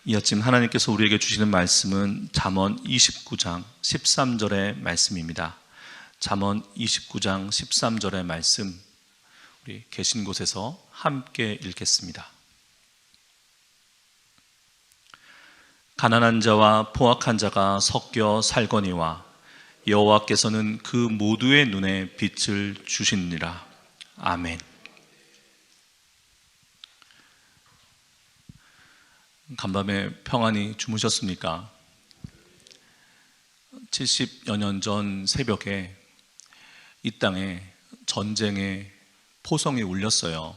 이 아침 하나님께서 우리에게 주시는 말씀은 잠언 29장 13절의 말씀입니다. 잠언 29장 13절의 말씀, 우리 계신 곳에서 함께 읽겠습니다. 가난한 자와 포악한 자가 섞여 살거니와 여호와께서는 그 모두의 눈에 빛을 주시느니라. 아멘. 간밤에 평안히 주무셨습니까? 70여 년 전 새벽에 이 땅에 전쟁의 포성이 울렸어요.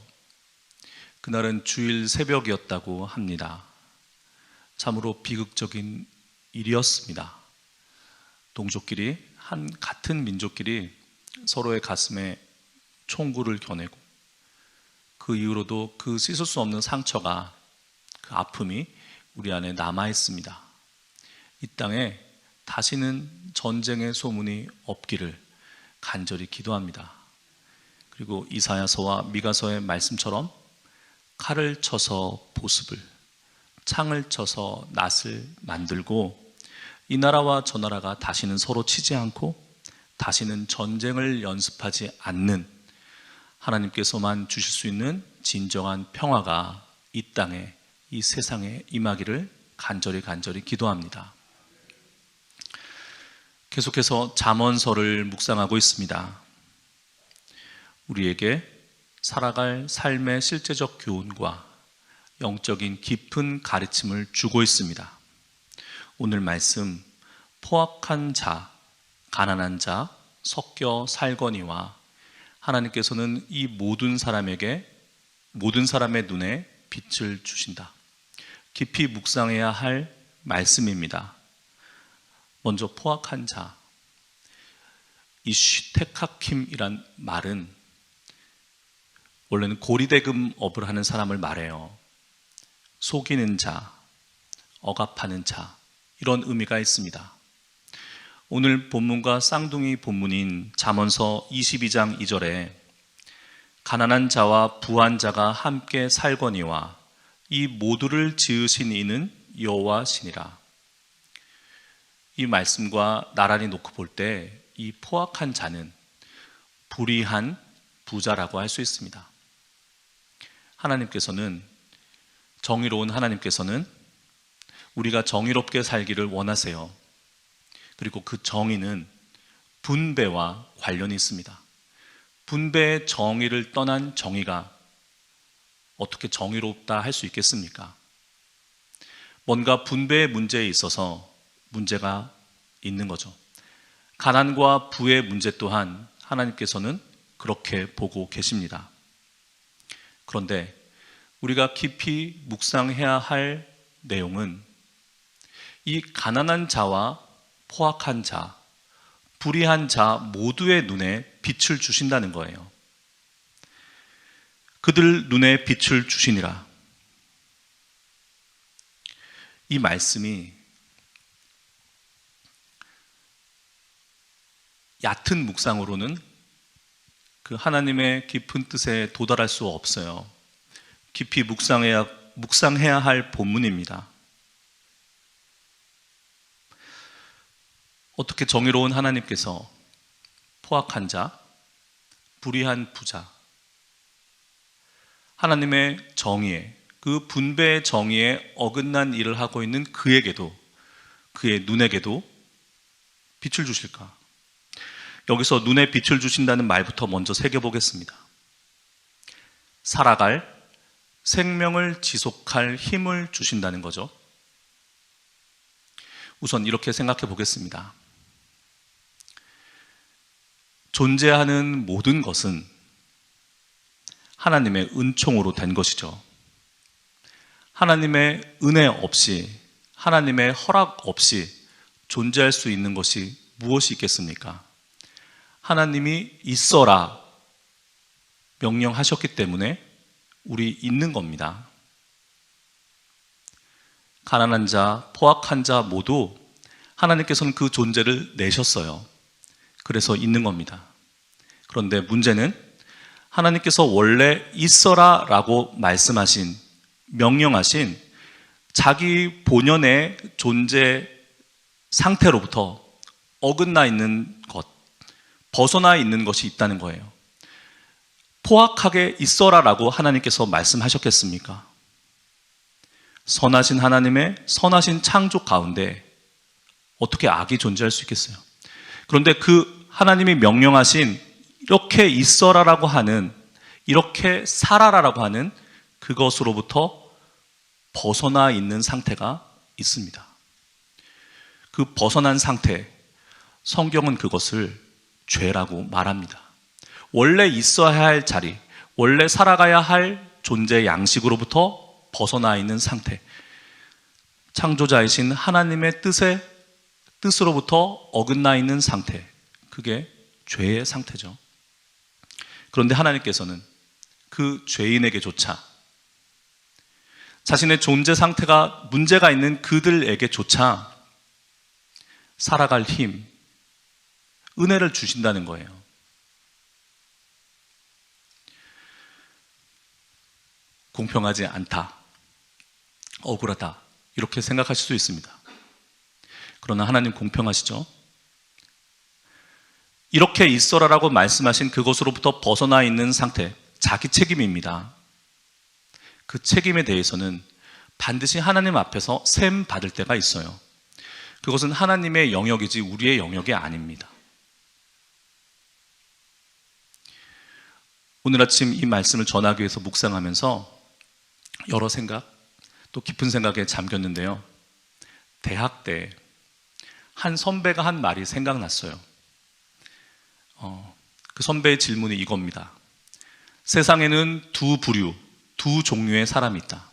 그날은 주일 새벽이었다고 합니다. 참으로 비극적인 일이었습니다. 동족끼리, 같은 민족끼리 서로의 가슴에 총구를 겨내고 그 이후로도 그 씻을 수 없는 상처가, 그 아픔이 우리 안에 남아 있습니다. 이 땅에 다시는 전쟁의 소문이 없기를 간절히 기도합니다. 그리고 이사야서와 미가서의 말씀처럼 칼을 쳐서 보습을, 창을 쳐서 낫을 만들고 이 나라와 저 나라가 다시는 서로 치지 않고 다시는 전쟁을 연습하지 않는 하나님께서만 주실 수 있는 진정한 평화가 이 땅에, 이 세상에 임하기를 간절히 기도합니다. 계속해서 잠언서를 묵상하고 있습니다. 우리에게 살아갈 삶의 실제적 교훈과 영적인 깊은 가르침을 주고 있습니다. 오늘 말씀, 포악한 자, 가난한 자, 섞여 살거니와 하나님께서는 이 모든 사람에게, 모든 사람의 눈에 빛을 주신다. 깊이 묵상해야 할 말씀입니다. 먼저 포악한 자, 이 슈테카킴이란 말은 원래는 고리대금업을 하는 사람을 말해요. 속이는 자, 억압하는 자, 이런 의미가 있습니다. 오늘 본문과 쌍둥이 본문인 잠언서 22장 2절에 가난한 자와 부한 자가 함께 살거니와 이 모두를 지으신 이는 여호와시니라. 이 말씀과 나란히 놓고 볼 때 이 포악한 자는 불의한 부자라고 할 수 있습니다. 하나님께서는, 정의로운 하나님께서는 우리가 정의롭게 살기를 원하세요. 그리고 그 정의는 분배와 관련이 있습니다. 분배의 정의를 떠난 정의가 어떻게 정의롭다 할 수 있겠습니까? 뭔가 분배의 문제에 있어서 문제가 있는 거죠. 가난과 부의 문제 또한 하나님께서는 그렇게 보고 계십니다. 그런데 우리가 깊이 묵상해야 할 내용은 이 가난한 자와 포악한 자, 불의한 자 모두의 눈에 빛을 주신다는 거예요. 그들 눈에 빛을 주시니라. 이 말씀이 얕은 묵상으로는 그 하나님의 깊은 뜻에 도달할 수 없어요. 깊이 묵상해야 할 본문입니다. 어떻게 정의로운 하나님께서 포악한 자, 불의한 부자, 하나님의 정의에, 그 분배의 정의에 어긋난 일을 하고 있는 그에게도, 그의 눈에게도 빛을 주실까? 여기서 눈에 빛을 주신다는 말부터 먼저 새겨보겠습니다. 살아갈, 생명을 지속할 힘을 주신다는 거죠. 우선 이렇게 생각해 보겠습니다. 존재하는 모든 것은 하나님의 은총으로 된 것이죠. 하나님의 은혜 없이, 하나님의 허락 없이 존재할 수 있는 것이 무엇이 있겠습니까? 하나님이 있어라 명령하셨기 때문에 우리 있는 겁니다. 가난한 자, 포악한 자 모두 하나님께서는 그 존재를 내셨어요. 그래서 있는 겁니다. 그런데 문제는 하나님께서 원래 있어라 라고 말씀하신, 명령하신 자기 본연의 존재 상태로부터 어긋나 있는 것, 벗어나 있는 것이 있다는 거예요. 포악하게 있어라라고 하나님께서 말씀하셨겠습니까? 선하신 하나님의 선하신 창조 가운데 어떻게 악이 존재할 수 있겠어요? 그런데 그 하나님이 명령하신 이렇게 있어라라고 하는, 이렇게 살아라라고 하는 그것으로부터 벗어나 있는 상태가 있습니다. 그 벗어난 상태, 성경은 그것을 죄라고 말합니다. 원래 있어야 할 자리, 원래 살아가야 할 존재 양식으로부터 벗어나 있는 상태, 창조자이신 하나님의 뜻으로부터 어긋나 있는 상태, 그게 죄의 상태죠. 그런데 하나님께서는 그 죄인에게조차, 자신의 존재 상태가 문제가 있는 그들에게조차 살아갈 힘, 은혜를 주신다는 거예요. 공평하지 않다, 억울하다, 이렇게 생각하실 수 있습니다. 그러나 하나님 공평하시죠? 이렇게 있어라라고 말씀하신 그것으로부터 벗어나 있는 상태, 자기 책임입니다. 그 책임에 대해서는 반드시 하나님 앞에서 셈 받을 때가 있어요. 그것은 하나님의 영역이지 우리의 영역이 아닙니다. 오늘 아침 이 말씀을 전하기 위해서 묵상하면서 여러 생각, 또 깊은 생각에 잠겼는데요. 대학 때 한 선배가 한 말이 생각났어요. 그 선배의 질문이 이겁니다. 세상에는 두 부류, 두 종류의 사람이 있다.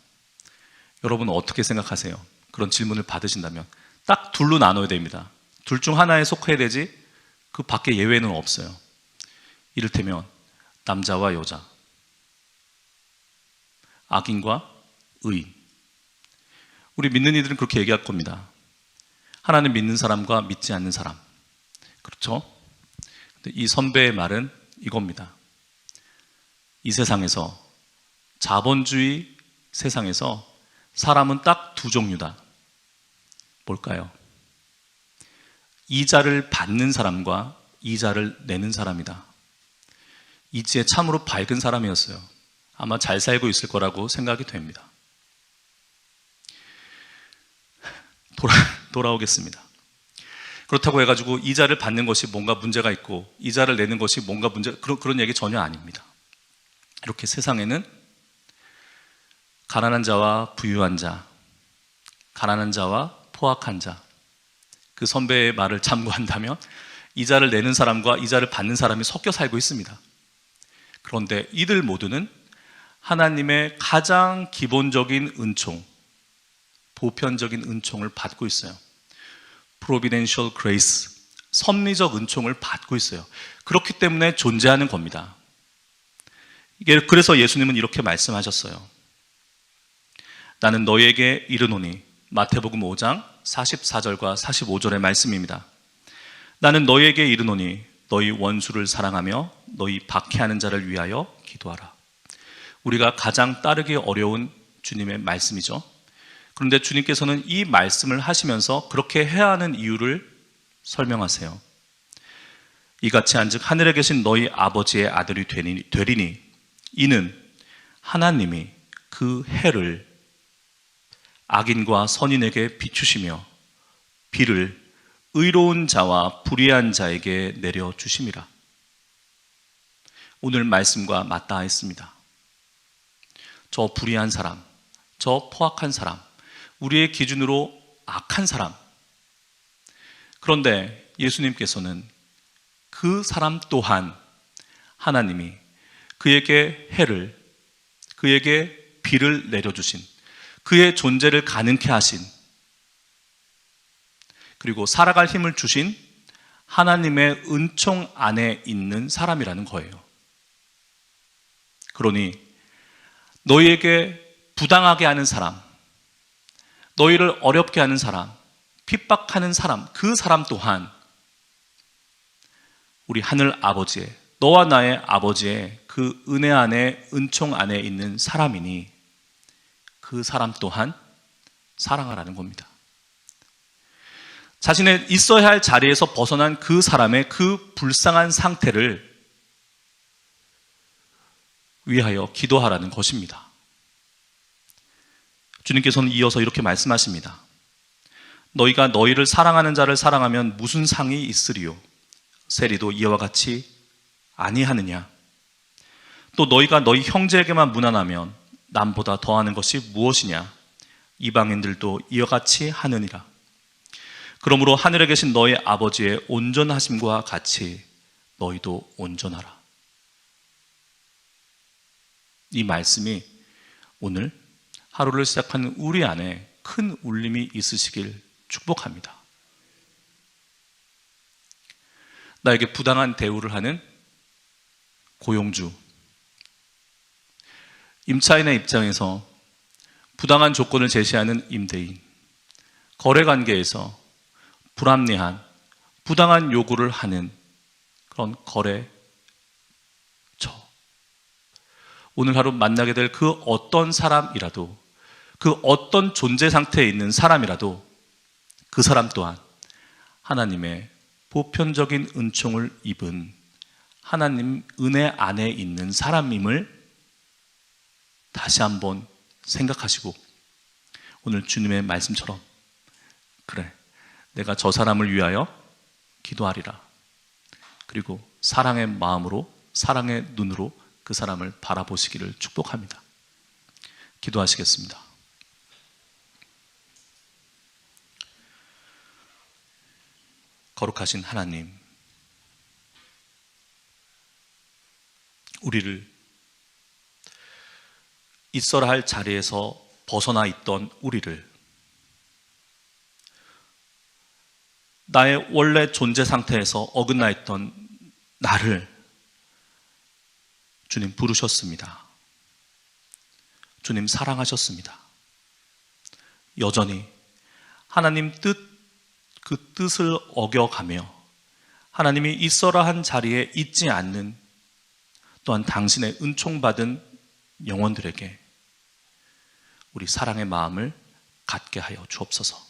여러분은 어떻게 생각하세요? 그런 질문을 받으신다면 딱 둘로 나눠야 됩니다. 둘 중 하나에 속해야 되지 그 밖에 예외는 없어요. 이를테면 남자와 여자, 악인과 의인. 우리 믿는 이들은 그렇게 얘기할 겁니다. 하나님 믿는 사람과 믿지 않는 사람. 그렇죠? 근데 이 선배의 말은 이겁니다. 이 세상에서, 자본주의 세상에서 사람은 딱 두 종류다. 뭘까요? 이자를 받는 사람과 이자를 내는 사람이다. 이지에 참으로 밝은 사람이었어요. 아마 잘 살고 있을 거라고 생각이 됩니다. 돌아오겠습니다. 그렇다고 해가지고 이자를 받는 것이 뭔가 문제가 있고 이자를 내는 것이 뭔가 그런 얘기 전혀 아닙니다. 이렇게 세상에는 가난한 자와 부유한 자, 가난한 자와 포악한 자, 그 선배의 말을 참고한다면 이자를 내는 사람과 이자를 받는 사람이 섞여 살고 있습니다. 그런데 이들 모두는 하나님의 가장 기본적인 은총, 보편적인 은총을 받고 있어요. Providential Grace, 섭리적 은총을 받고 있어요. 그렇기 때문에 존재하는 겁니다. 그래서 예수님은 이렇게 말씀하셨어요. 나는 너희에게 이르노니, 마태복음 5장 44절과 45절의 말씀입니다. 나는 너희에게 이르노니 너희 원수를 사랑하며 너희 박해하는 자를 위하여 기도하라. 우리가 가장 따르기 어려운 주님의 말씀이죠. 그런데 주님께서는 이 말씀을 하시면서 그렇게 해야 하는 이유를 설명하세요. 이같이 한즉 하늘에 계신 너희 아버지의 아들이 되리니 이는 하나님이 그 해를 악인과 선인에게 비추시며 비를 의로운 자와 불의한 자에게 내려주심이라. 오늘 말씀과 맞닿아있습니다. 저 불의한 사람, 저 포악한 사람, 우리의 기준으로 악한 사람. 그런데 예수님께서는 그 사람 또한 하나님이 그에게 해를, 그에게 비를 내려주신, 그의 존재를 가능케 하신, 그리고 살아갈 힘을 주신 하나님의 은총 안에 있는 사람이라는 거예요. 그러니 너희에게 부당하게 하는 사람, 너희를 어렵게 하는 사람, 핍박하는 사람, 그 사람 또한 우리 하늘 아버지의, 너와 나의 아버지의 그 은혜 안에, 은총 안에 있는 사람이니 그 사람 또한 사랑하라는 겁니다. 자신의 있어야 할 자리에서 벗어난 그 사람의 그 불쌍한 상태를 위하여 기도하라는 것입니다. 주님께서는 이어서 이렇게 말씀하십니다. 너희가 너희를 사랑하는 자를 사랑하면 무슨 상이 있으리요? 세리도 이와 같이 아니하느냐? 또 너희가 너희 형제에게만 무난하면 남보다 더하는 것이 무엇이냐? 이방인들도 이와 같이 하느니라. 그러므로 하늘에 계신 너희 아버지의 온전하심과 같이 너희도 온전하라. 이 말씀이 오늘 하루를 시작하는 우리 안에 큰 울림이 있으시길 축복합니다. 나에게 부당한 대우를 하는 고용주, 임차인의 입장에서 부당한 조건을 제시하는 임대인, 거래관계에서 불합리한, 부당한 요구를 하는 그런 거래처, 오늘 하루 만나게 될 그 어떤 사람이라도, 그 어떤 존재 상태에 있는 사람이라도 그 사람 또한 하나님의 보편적인 은총을 입은 하나님 은혜 안에 있는 사람임을 다시 한번 생각하시고 오늘 주님의 말씀처럼 그래, 내가 저 사람을 위하여 기도하리라. 그리고 사랑의 마음으로, 사랑의 눈으로 그 사람을 바라보시기를 축복합니다. 기도하시겠습니다. 거룩하신 하나님, 우리를 있어야 할 자리에서 벗어나 있던 우리를 나의 원래 존재 상태에서 어긋나 있던 나를 주님 부르셨습니다. 주님 사랑하셨습니다. 여전히 하나님 그 뜻을 어겨가며 하나님이 있어라 한 자리에 있지 않는 또한 당신의 은총받은 영혼들에게 우리 사랑의 마음을 갖게 하여 주옵소서.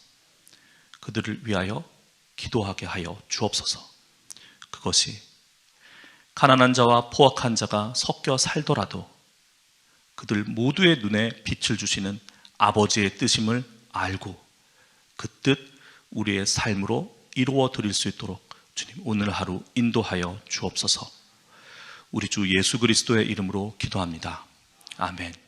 그들을 위하여 기도하게 하여 주옵소서. 그것이 가난한 자와 포악한 자가 섞여 살더라도 그들 모두의 눈에 빛을 주시는 아버지의 뜻임을 알고 그 뜻 우리의 삶으로 이루어 드릴 수 있도록 주님 오늘 하루 인도하여 주옵소서. 우리 주 예수 그리스도의 이름으로 기도합니다. 아멘.